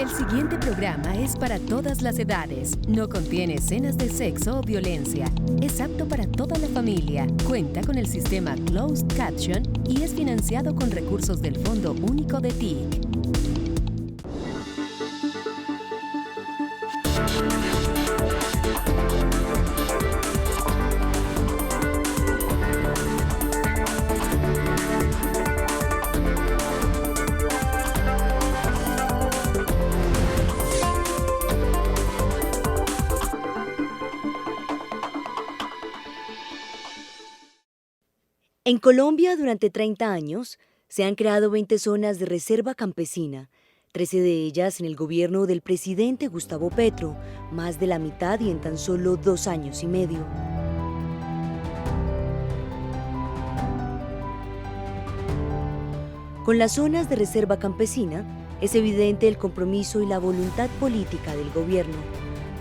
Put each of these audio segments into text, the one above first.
El siguiente programa es para todas las edades. No contiene escenas de sexo o violencia. Es apto para toda la familia. Cuenta con el sistema Closed Caption y es financiado con recursos del Fondo Único de TIC. En Colombia, durante 30 años, se han creado 20 zonas de reserva campesina, 13 de ellas en el gobierno del presidente Gustavo Petro, más de la mitad y en tan solo 2 años y medio. Con las zonas de reserva campesina, es evidente el compromiso y la voluntad política del gobierno,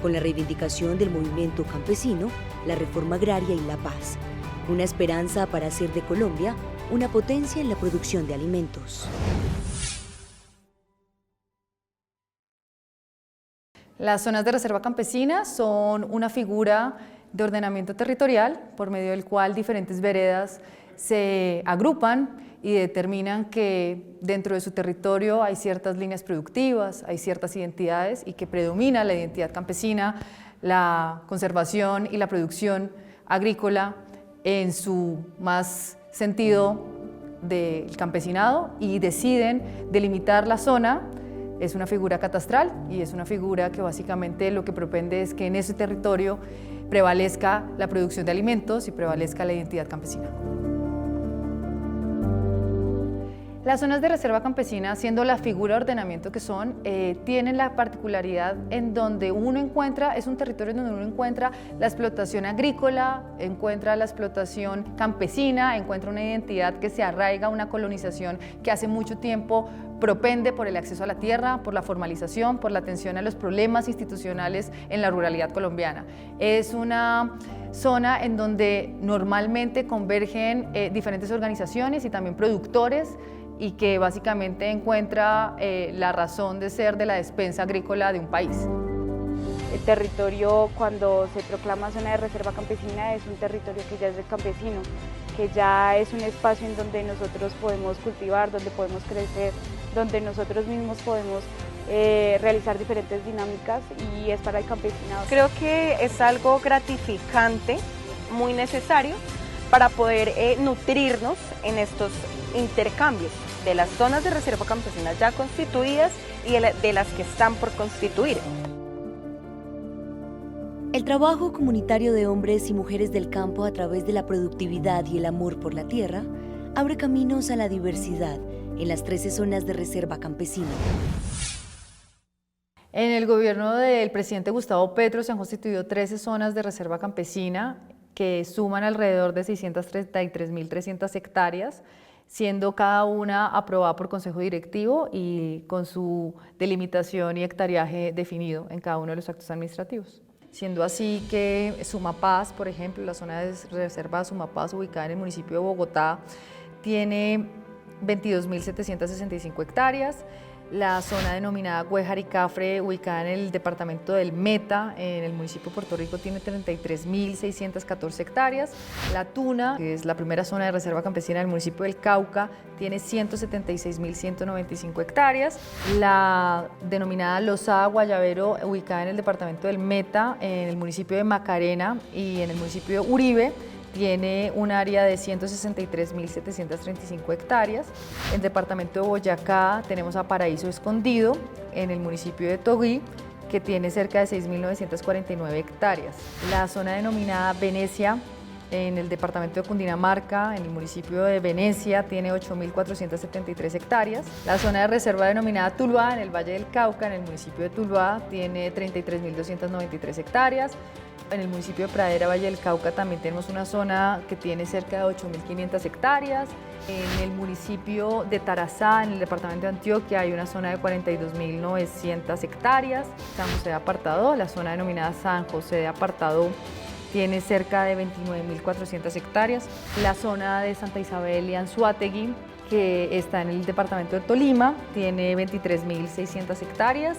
con la reivindicación del movimiento campesino, la reforma agraria y la paz. Una esperanza para hacer de Colombia una potencia en la producción de alimentos. Las zonas de reserva campesina son una figura de ordenamiento territorial por medio del cual diferentes veredas se agrupan y determinan que dentro de su territorio hay ciertas líneas productivas, hay ciertas identidades y que predomina la identidad campesina, la conservación y la producción agrícola en su más sentido del campesinado y deciden delimitar la zona. Es una figura catastral y es una figura que básicamente lo que propende es que en ese territorio prevalezca la producción de alimentos y prevalezca la identidad campesina. Las zonas de reserva campesina, siendo la figura de ordenamiento que son, tienen la particularidad en donde uno encuentra, es un territorio en donde uno encuentra la explotación agrícola, encuentra la explotación campesina, encuentra una identidad que se arraiga, una colonización que hace mucho tiempo propende por el acceso a la tierra, por la formalización, por la atención a los problemas institucionales en la ruralidad colombiana. Es una zona en donde normalmente convergen diferentes organizaciones y también productores y que básicamente encuentra la razón de ser de la despensa agrícola de un país. El territorio, cuando se proclama zona de reserva campesina, es un territorio que ya es del campesino, que ya es un espacio en donde nosotros podemos cultivar, donde podemos crecer, donde nosotros mismos podemos realizar diferentes dinámicas y es para el campesinado. Creo que es algo gratificante, muy necesario para poder nutrirnos en estos intercambios de las zonas de reserva campesina ya constituidas y de las que están por constituir. El trabajo comunitario de hombres y mujeres del campo a través de la productividad y el amor por la tierra abre caminos a la diversidad en las 13 zonas de reserva campesina. En el gobierno del presidente Gustavo Petro se han constituido 13 zonas de reserva campesina que suman alrededor de 633.300 hectáreas, siendo cada una aprobada por consejo directivo y con su delimitación y hectareaje definido en cada uno de los actos administrativos. Siendo así que Sumapaz, por ejemplo, la zona de reserva Sumapaz ubicada en el municipio de Bogotá, tiene 22.765 hectáreas. La zona denominada Güejar y Cafre, ubicada en el departamento del Meta, en el municipio de Puerto Rico, tiene 33.614 hectáreas. La Tuna, que es la primera zona de reserva campesina del municipio del Cauca, tiene 176.195 hectáreas. La denominada Lozada Guayabero, ubicada en el departamento del Meta, en el municipio de Macarena y en el municipio de Uribe, tiene un área de 163.735 hectáreas. En el departamento de Boyacá tenemos a Paraíso Escondido, en el municipio de Togui, que tiene cerca de 6.949 hectáreas. La zona denominada Venecia, en el departamento de Cundinamarca, en el municipio de Venecia, tiene 8.473 hectáreas. La zona de reserva denominada Tuluá, en el Valle del Cauca, en el municipio de Tuluá, tiene 33.293 hectáreas. En el municipio de Pradera, Valle del Cauca, también tenemos una zona que tiene cerca de 8.500 hectáreas. En el municipio de Tarazá, en el departamento de Antioquia, hay una zona de 42.900 hectáreas. San José de Apartado, la zona denominada San José de Apartado, tiene cerca de 29.400 hectáreas. La zona de Santa Isabel y Anzoátegui que está en el departamento de Tolima, tiene 23.600 hectáreas.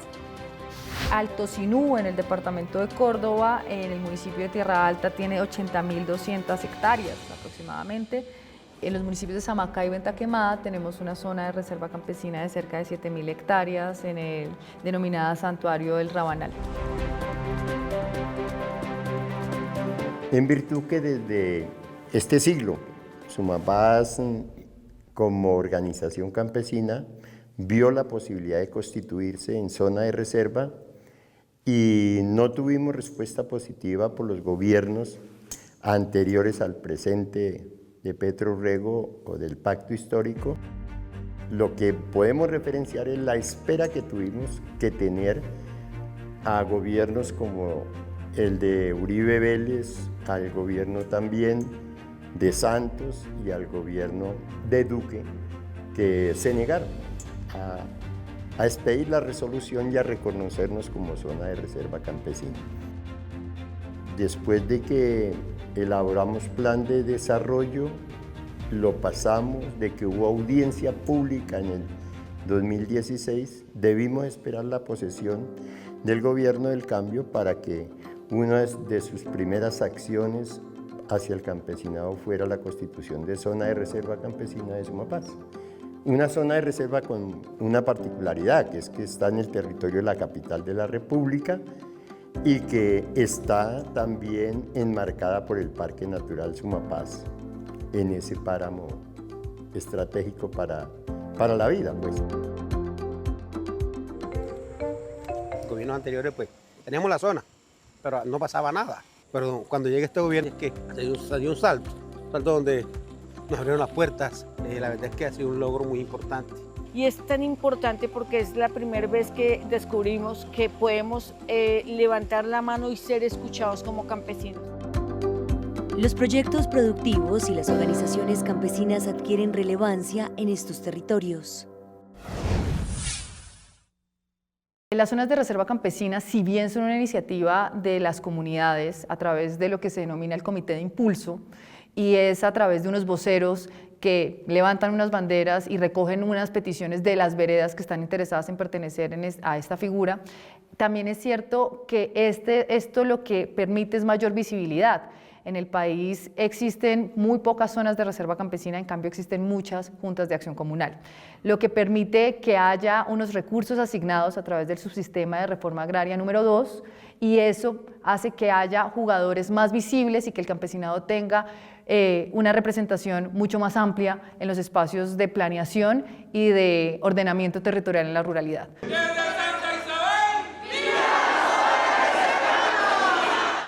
Alto Sinú, en el departamento de Córdoba, en el municipio de Tierra Alta, tiene 80.200 hectáreas aproximadamente. En los municipios de Samacá y Venta Quemada tenemos una zona de reserva campesina de cerca de 7.000 hectáreas en el denominada Santuario del Rabanal. En virtud que desde este siglo, Sumapaz como organización campesina vio la posibilidad de constituirse en zona de reserva y no tuvimos respuesta positiva por los gobiernos anteriores al presente de Petro Urrego o del pacto histórico. Lo que podemos referenciar es la espera que tuvimos que tener a gobiernos como el de Uribe Vélez, al gobierno también de Santos y al gobierno de Duque, que se negaron a expedir la resolución y a reconocernos como zona de reserva campesina. Después de que elaboramos plan de desarrollo, lo pasamos, de que hubo audiencia pública en el 2016, debimos esperar la posesión del gobierno del cambio para que una de sus primeras acciones hacia el campesinado fuera la constitución de zona de reserva campesina de Sumapaz. Una zona de reserva con una particularidad, que es que está en el territorio de la capital de la República y que está también enmarcada por el Parque Natural Sumapaz, en ese páramo estratégico para la vida, pues. Gobiernos anteriores, pues, teníamos la zona, pero no pasaba nada. Pero cuando llega este gobierno, es que se dio un salto donde nos abrieron las puertas. La verdad es que ha sido un logro muy importante. Y es tan importante porque es la primera vez que descubrimos que podemos levantar la mano y ser escuchados como campesinos. Los proyectos productivos y las organizaciones campesinas adquieren relevancia en estos territorios. Las zonas de reserva campesina, si bien son una iniciativa de las comunidades a través de lo que se denomina el Comité de Impulso, y es a través de unos voceros que levantan unas banderas y recogen unas peticiones de las veredas que están interesadas en pertenecer a esta figura, también es cierto que esto lo que permite es mayor visibilidad. En el país existen muy pocas zonas de reserva campesina, en cambio existen muchas juntas de acción comunal, lo que permite que haya unos recursos asignados a través del subsistema de reforma agraria número 2, y eso hace que haya jugadores más visibles y que el campesinado tenga una representación mucho más amplia en los espacios de planeación y de ordenamiento territorial en la ruralidad.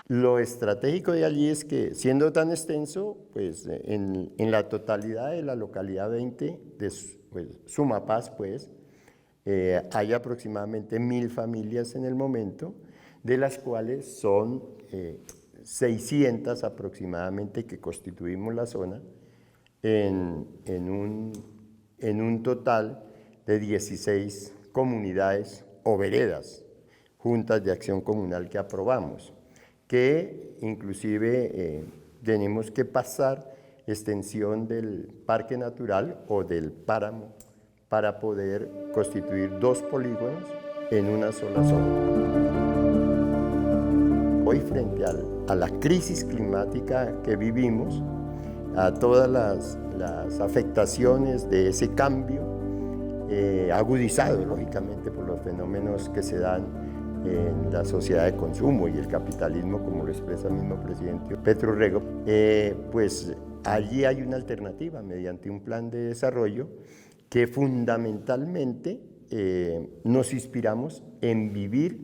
Lo estratégico de allí es que, siendo tan extenso, pues en la totalidad de la localidad 20 de Sumapaz, pues, hay aproximadamente 1.000 familias en el momento, de las cuales son 600 aproximadamente que constituimos la zona, en un total de 16 comunidades o veredas, juntas de acción comunal que aprobamos, que inclusive tenemos que pasar extensión del parque natural o del páramo para poder constituir 2 polígonos en una sola zona. Hoy, frente a la crisis climática que vivimos, a todas las afectaciones de ese cambio, agudizado lógicamente por los fenómenos que se dan en la sociedad de consumo y el capitalismo, como lo expresa el mismo presidente Petro Urrego, pues allí hay una alternativa mediante un plan de desarrollo que fundamentalmente nos inspiramos en vivir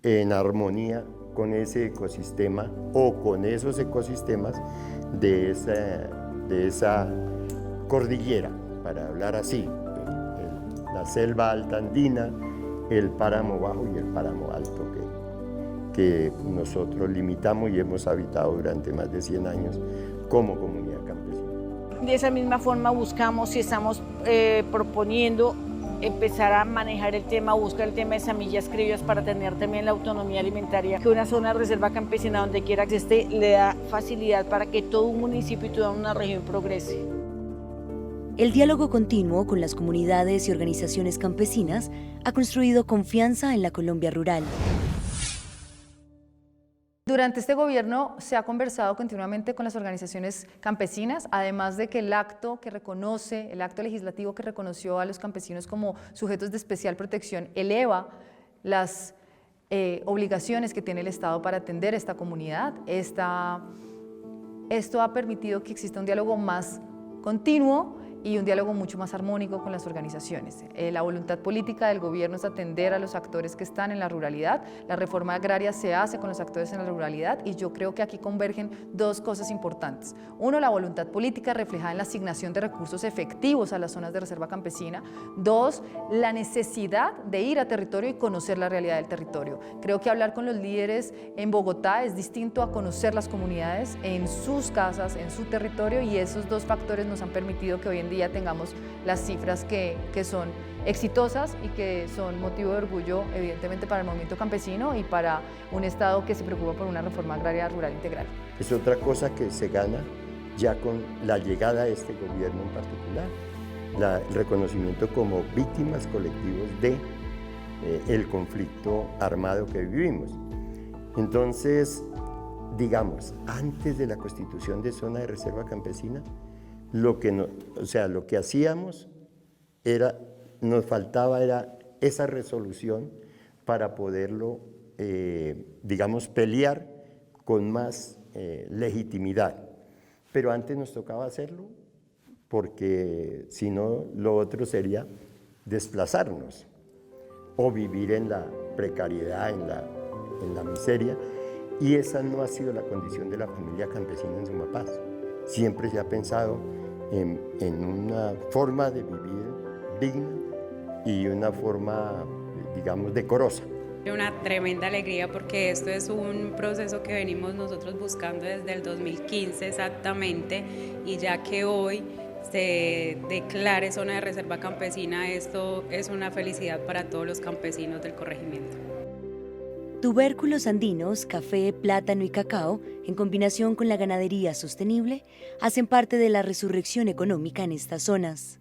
en armonía con ese ecosistema o con esos ecosistemas de esa cordillera, para hablar así, la selva alta andina, el páramo bajo y el páramo alto que nosotros limitamos y hemos habitado durante más de 100 años como comunidad campesina. De esa misma forma buscamos y estamos proponiendo empezar a manejar el tema, buscar el tema de semillas criollas para tener también la autonomía alimentaria, que una zona de reserva campesina donde quiera que esté le da facilidad para que todo un municipio y toda una región progrese. El diálogo continuo con las comunidades y organizaciones campesinas ha construido confianza en la Colombia rural. Durante este gobierno se ha conversado continuamente con las organizaciones campesinas, además de que el acto legislativo que reconoció a los campesinos como sujetos de especial protección eleva las obligaciones que tiene el Estado para atender a esta comunidad. Esto ha permitido que exista un diálogo más continuo y un diálogo mucho más armónico con las organizaciones. La voluntad política del gobierno es atender a los actores que están en la ruralidad. La reforma agraria se hace con los actores en la ruralidad y yo creo que aquí convergen dos cosas importantes. Uno, la voluntad política reflejada en la asignación de recursos efectivos a las zonas de reserva campesina. Dos, la necesidad de ir a territorio y conocer la realidad del territorio. Creo que hablar con los líderes en Bogotá es distinto a conocer las comunidades en sus casas, en su territorio, y esos dos factores nos han permitido que hoy en día tengamos las cifras que son exitosas y que son motivo de orgullo, evidentemente, para el movimiento campesino y para un Estado que se preocupa por una reforma agraria rural integral. Es otra cosa que se gana ya con la llegada a este gobierno en particular, el reconocimiento como víctimas colectivos del conflicto armado que vivimos. Entonces, digamos, antes de la constitución de zona de reserva campesina, lo que hacíamos nos faltaba esa resolución para poderlo, digamos, pelear con más legitimidad. Pero antes nos tocaba hacerlo porque si no, lo otro sería desplazarnos o vivir en la precariedad, en la miseria, y esa no ha sido la condición de la familia campesina en Sumapaz. Siempre se ha pensado en una forma de vivir digna y una forma, digamos, decorosa. Una tremenda alegría porque esto es un proceso que venimos nosotros buscando desde el 2015 exactamente, y ya que hoy se declare zona de reserva campesina, esto es una felicidad para todos los campesinos del corregimiento. Tubérculos andinos, café, plátano y cacao, en combinación con la ganadería sostenible, hacen parte de la resurrección económica en estas zonas.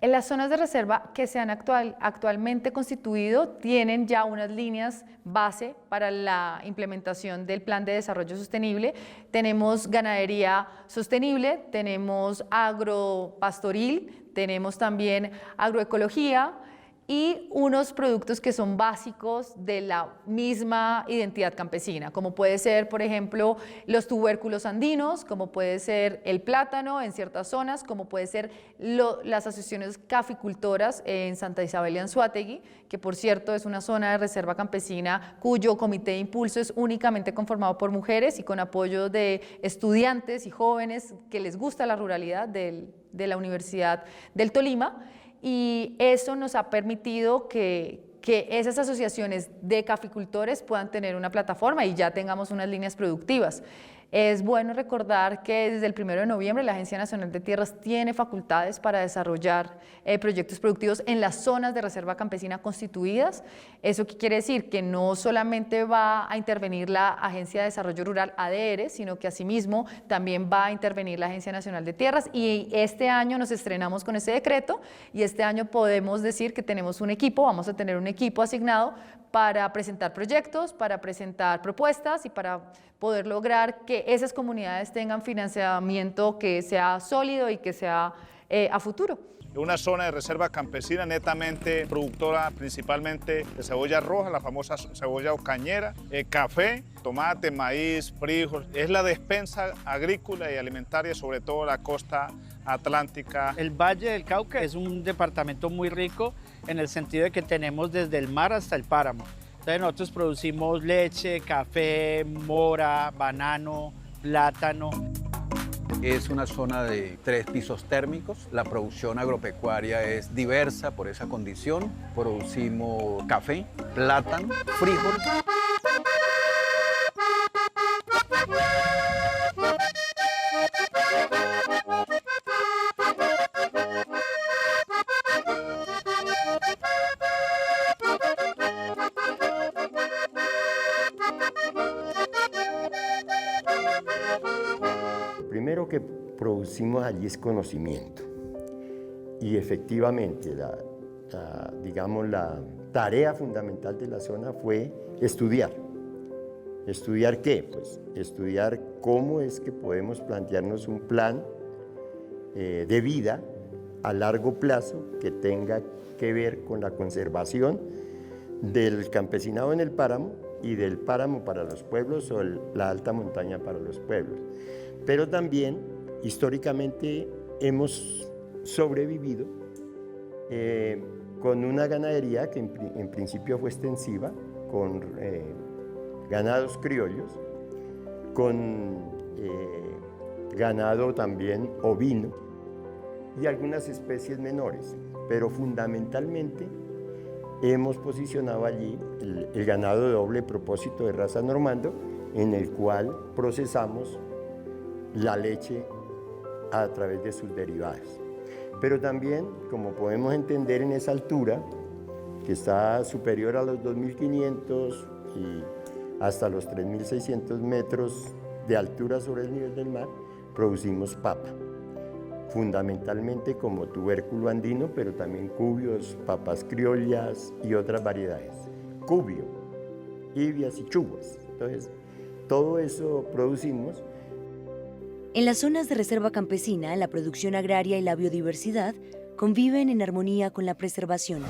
En las zonas de reserva que se han actualmente constituido tienen ya unas líneas base para la implementación del Plan de Desarrollo Sostenible. Tenemos ganadería sostenible, tenemos agropastoril, tenemos también agroecología, y unos productos que son básicos de la misma identidad campesina, como puede ser, por ejemplo, los tubérculos andinos, como puede ser el plátano en ciertas zonas, como puede ser las asociaciones caficultoras en Santa Isabel y Anzoátegui, que por cierto es una zona de reserva campesina cuyo comité de impulso es únicamente conformado por mujeres y con apoyo de estudiantes y jóvenes que les gusta la ruralidad de la Universidad del Tolima. Y eso nos ha permitido que esas asociaciones de caficultores puedan tener una plataforma y ya tengamos unas líneas productivas. Es bueno recordar que desde el 1 de noviembre la Agencia Nacional de Tierras tiene facultades para desarrollar proyectos productivos en las zonas de reserva campesina constituidas. ¿Eso qué quiere decir? Que no solamente va a intervenir la Agencia de Desarrollo Rural ADR, sino que asimismo también va a intervenir la Agencia Nacional de Tierras, y este año nos estrenamos con ese decreto y este año podemos decir que tenemos un equipo, vamos a tener un equipo asignado para presentar proyectos, para presentar propuestas y para poder lograr que esas comunidades tengan financiamiento que sea sólido y que sea a futuro. Una zona de reserva campesina netamente productora principalmente de cebolla roja, la famosa cebolla ocañera, café, tomate, maíz, frijol. Es la despensa agrícola y alimentaria, sobre todo la costa atlántica. El Valle del Cauca es un departamento muy rico en el sentido de que tenemos desde el mar hasta el páramo. Entonces nosotros producimos leche, café, mora, banano, plátano. Es una zona de 3 pisos térmicos. La producción agropecuaria es diversa por esa condición. Producimos café, plátano, frijol. Primero que producimos allí es conocimiento. Y efectivamente, digamos, la tarea fundamental de la zona fue estudiar. ¿Estudiar qué? Pues estudiar cómo es que podemos plantearnos un plan de vida a largo plazo que tenga que ver con la conservación del campesinado en el páramo y del páramo para los pueblos o la alta montaña para los pueblos. Pero también, históricamente, hemos sobrevivido con una ganadería que en principio fue extensiva, con ganados criollos, con ganado también ovino y algunas especies menores, pero fundamentalmente hemos posicionado allí el ganado de doble propósito de raza normando, en el cual procesamos la leche a través de sus derivados. Pero también, como podemos entender en esa altura, que está superior a los 2.500 y hasta los 3.600 metros de altura sobre el nivel del mar, producimos papa, fundamentalmente como tubérculo andino, pero también cubios, papas criollas y otras variedades. Cubio, ibias y chubas. Entonces, todo eso producimos. En las zonas de reserva campesina, la producción agraria y la biodiversidad conviven en armonía con la preservación.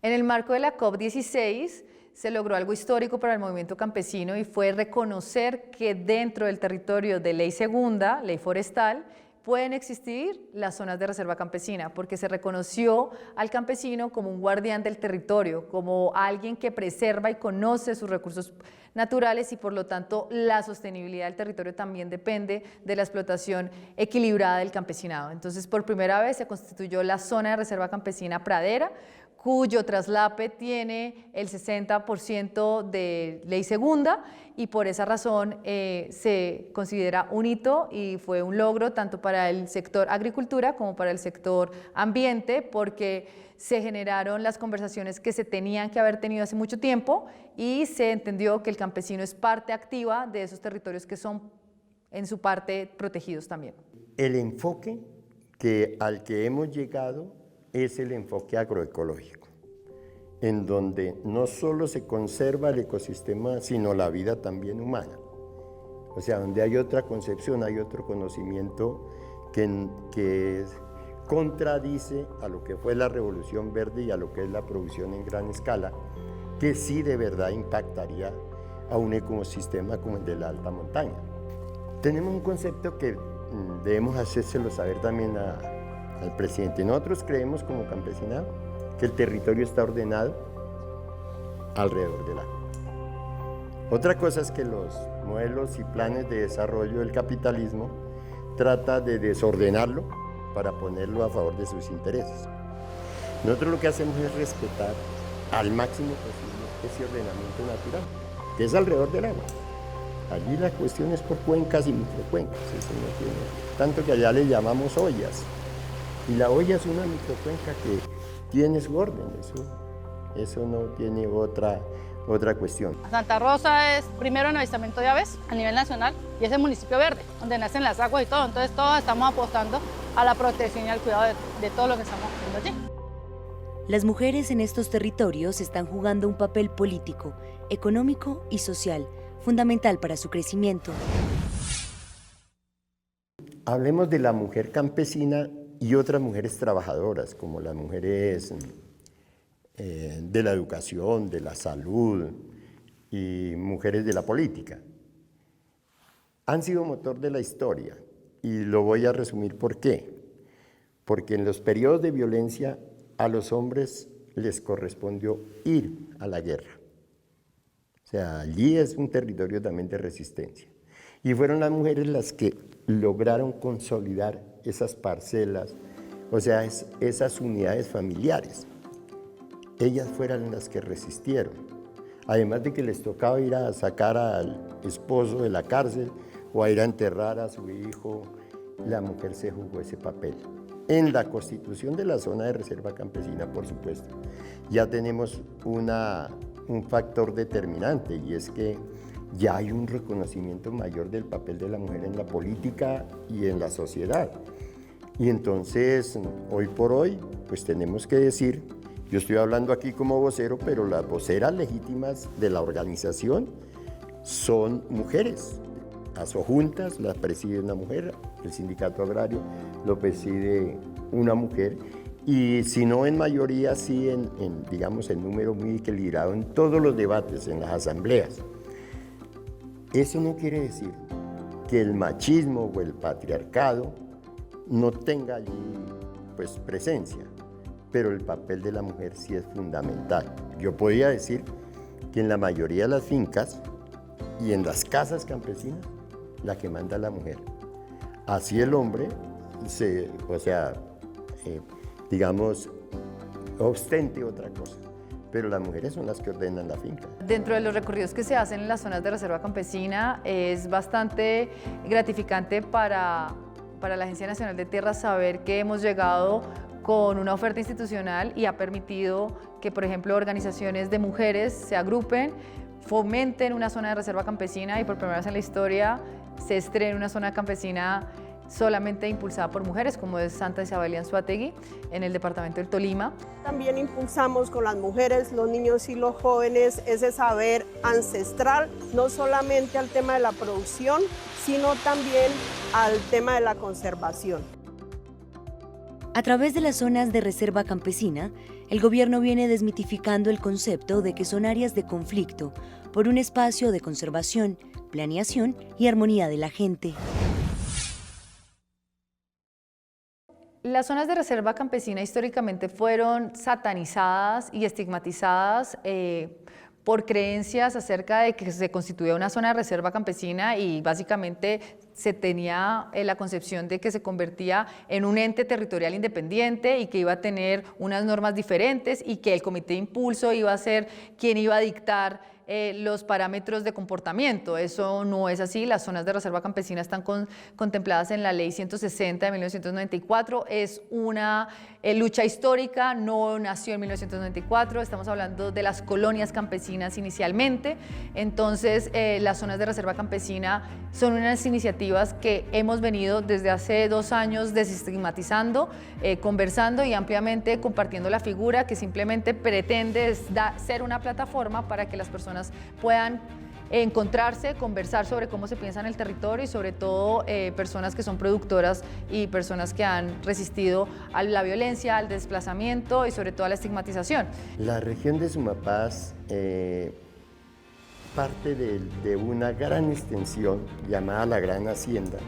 En el marco de la COP16 se logró algo histórico para el movimiento campesino y fue reconocer que dentro del territorio de ley segunda, ley forestal, pueden existir las zonas de reserva campesina, porque se reconoció al campesino como un guardián del territorio, como alguien que preserva y conoce sus recursos naturales y por lo tanto la sostenibilidad del territorio también depende de la explotación equilibrada del campesinado. Entonces, por primera vez se constituyó la zona de reserva campesina Pradera, cuyo traslape tiene el 60% de ley segunda y por esa razón se considera un hito y fue un logro tanto para el sector agricultura como para el sector ambiente, porque se generaron las conversaciones que se tenían que haber tenido hace mucho tiempo y se entendió que el campesino es parte activa de esos territorios que son en su parte protegidos también. El enfoque al que hemos llegado es el enfoque agroecológico, en donde no solo se conserva el ecosistema, sino la vida también humana. O sea, donde hay otra concepción, hay otro conocimiento que contradice a lo que fue la Revolución Verde y a lo que es la producción en gran escala, que sí de verdad impactaría a un ecosistema como el de la alta montaña. Tenemos un concepto que debemos hacérselo saber también al presidente. Nosotros creemos como campesinado que el territorio está ordenado alrededor del agua. Otra cosa es que los modelos y planes de desarrollo del capitalismo trata de desordenarlo para ponerlo a favor de sus intereses. Nosotros lo que hacemos es respetar al máximo posible ese ordenamiento natural, que es alrededor del agua. Allí la cuestión es por cuencas y microcuencas, eso no tiene, tanto que allá le llamamos ollas. Y la olla es una microcuenca que tiene su orden, eso no tiene otra cuestión. Santa Rosa es primero en avistamiento de aves a nivel nacional y es el municipio verde, donde nacen las aguas y todo. Entonces todos estamos apostando a la protección y al cuidado de todo lo que estamos haciendo allí. Las mujeres en estos territorios están jugando un papel político, económico y social, fundamental para su crecimiento. Hablemos de la mujer campesina y otras mujeres trabajadoras, como las mujeres de la educación, de la salud y mujeres de la política. Han sido motor de la historia y lo voy a resumir por qué. Porque en los periodos de violencia a los hombres les correspondió ir a la guerra. O sea, allí es un territorio también de resistencia. Y fueron las mujeres las que lograron consolidar esas parcelas, o sea, esas unidades familiares. Ellas fueron las que resistieron. Además de que les tocaba ir a sacar al esposo de la cárcel o a ir a enterrar a su hijo, la mujer se jugó ese papel. En la constitución de la zona de reserva campesina, por supuesto, ya tenemos un factor determinante y es que ya hay un reconocimiento mayor del papel de la mujer en la política y en la sociedad. Y entonces, hoy por hoy, pues tenemos que decir, yo estoy hablando aquí como vocero, pero las voceras legítimas de la organización son mujeres. Asojuntas las preside una mujer, el sindicato agrario lo preside una mujer, y si no en mayoría, sí digamos, en número muy equilibrado en todos los debates, en las asambleas. Eso no quiere decir que el machismo o el patriarcado no tenga allí pues, presencia, pero el papel de la mujer sí es fundamental. Yo podría decir que en la mayoría de las fincas y en las casas campesinas, la que manda es la mujer. Así el hombre digamos, ostente otra cosa, pero las mujeres son las que ordenan la finca. Dentro de los recorridos que se hacen en las zonas de reserva campesina, es bastante gratificante para la Agencia Nacional de Tierras saber que hemos llegado con una oferta institucional y ha permitido que, por ejemplo, organizaciones de mujeres se agrupen, fomenten una zona de reserva campesina y por primera vez en la historia se estrena una zona campesina solamente impulsada por mujeres, como es Santa Isabel y Anzoátegui, en el departamento del Tolima. También impulsamos con las mujeres, los niños y los jóvenes ese saber ancestral, no solamente al tema de la producción, sino también al tema de la conservación. A través de las zonas de reserva campesina, el gobierno viene desmitificando el concepto de que son áreas de conflicto por un espacio de conservación, planeación y armonía de la gente. Las zonas de reserva campesina históricamente fueron satanizadas y estigmatizadas por creencias acerca de que se constituía una zona de reserva campesina y básicamente se tenía la concepción de que se convertía en un ente territorial independiente y que iba a tener unas normas diferentes y que el comité de impulso iba a ser quien iba a dictar los parámetros de comportamiento. Eso no es así. Las zonas de reserva campesina están contempladas en la Ley 160 de 1994. Es una lucha histórica, no nació en 1994. Estamos hablando de las colonias campesinas inicialmente. Entonces, las zonas de reserva campesina son unas iniciativas que hemos venido desde hace 2 años desestigmatizando, conversando y ampliamente compartiendo la figura que simplemente pretende ser una plataforma para que las personas puedan encontrarse, conversar sobre cómo se piensa en el territorio y sobre todo personas que son productoras y personas que han resistido a la violencia, al desplazamiento y sobre todo a la estigmatización. La región de Sumapaz parte de una gran extensión llamada la Gran Hacienda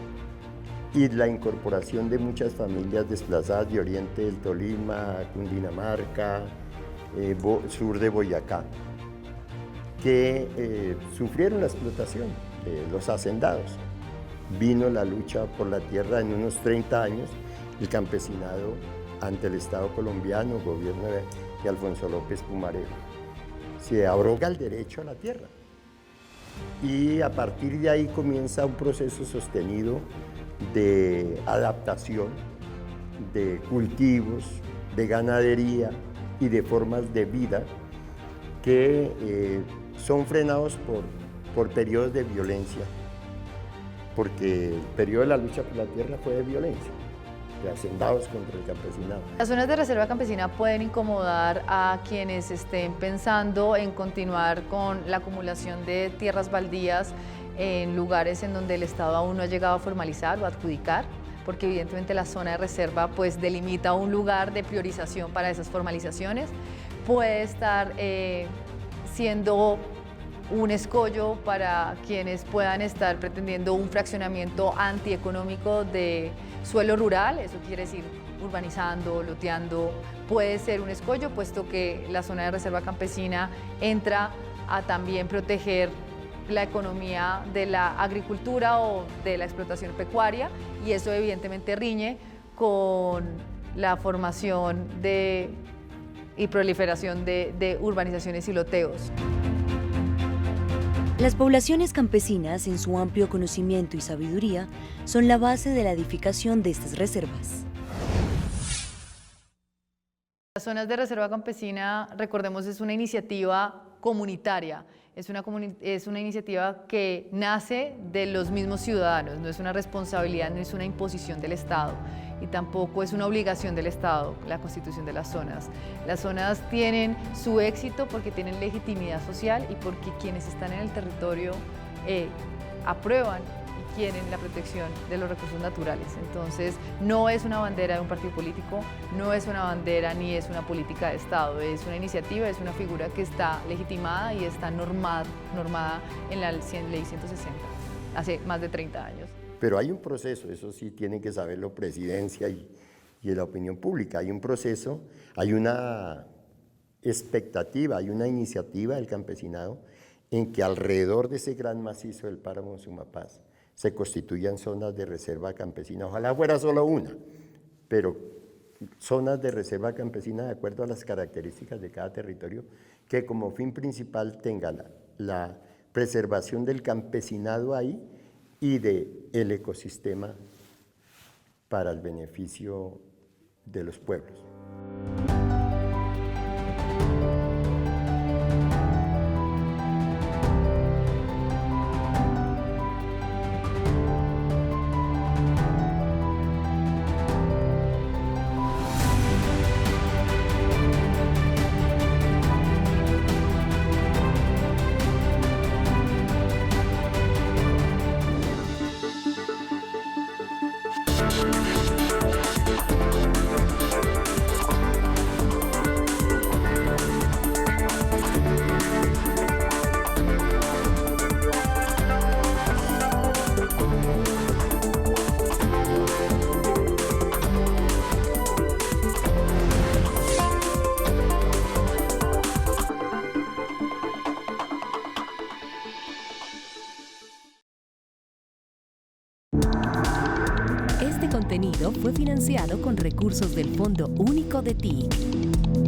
y la incorporación de muchas familias desplazadas de oriente del Tolima, Cundinamarca, sur de Boyacá, que sufrieron la explotación de los hacendados. Vino la lucha por la tierra en unos 30 años, el campesinado ante el Estado colombiano, gobierno de Alfonso López Pumarejo, se abroga el derecho a la tierra. Y a partir de ahí comienza un proceso sostenido de adaptación, de cultivos, de ganadería y de formas de vida que son frenados por periodos de violencia, porque el periodo de la lucha por la tierra fue de violencia, de hacendados contra el campesinado. Las zonas de reserva campesina pueden incomodar a quienes estén pensando en continuar con la acumulación de tierras baldías en lugares en donde el Estado aún no ha llegado a formalizar o adjudicar, porque evidentemente la zona de reserva pues delimita un lugar de priorización para esas formalizaciones. Puede estar siendo un escollo para quienes puedan estar pretendiendo un fraccionamiento antieconómico de suelo rural, eso quiere decir urbanizando, loteando, puede ser un escollo, puesto que la zona de reserva campesina entra a también proteger la economía de la agricultura o de la explotación pecuaria y eso evidentemente riñe con la formación y proliferación de urbanizaciones y loteos. Las poblaciones campesinas, en su amplio conocimiento y sabiduría, son la base de la edificación de estas reservas. Las zonas de reserva campesina, recordemos, es una iniciativa comunitaria Es una iniciativa que nace de los mismos ciudadanos, no es una responsabilidad, no es una imposición del Estado y tampoco es una obligación del Estado la constitución de las zonas. Las zonas tienen su éxito porque tienen legitimidad social y porque quienes están en el territorio aprueban y quieren la protección de los recursos naturales. Entonces, no es una bandera de un partido político, no es una bandera ni es una política de Estado, es una iniciativa, es una figura que está legitimada y está normada en la Ley 160, hace más de 30 años. Pero hay un proceso, eso sí tiene que saberlo Presidencia y la opinión pública, hay un proceso, hay una expectativa, hay una iniciativa del campesinado en que alrededor de ese gran macizo del páramo de Sumapaz se constituyan zonas de reserva campesina, ojalá fuera solo una, pero zonas de reserva campesina de acuerdo a las características de cada territorio, que como fin principal tengan la preservación del campesinado ahí y del ecosistema para el beneficio de los pueblos. Este contenido fue financiado con recursos del Fondo Único de TIC.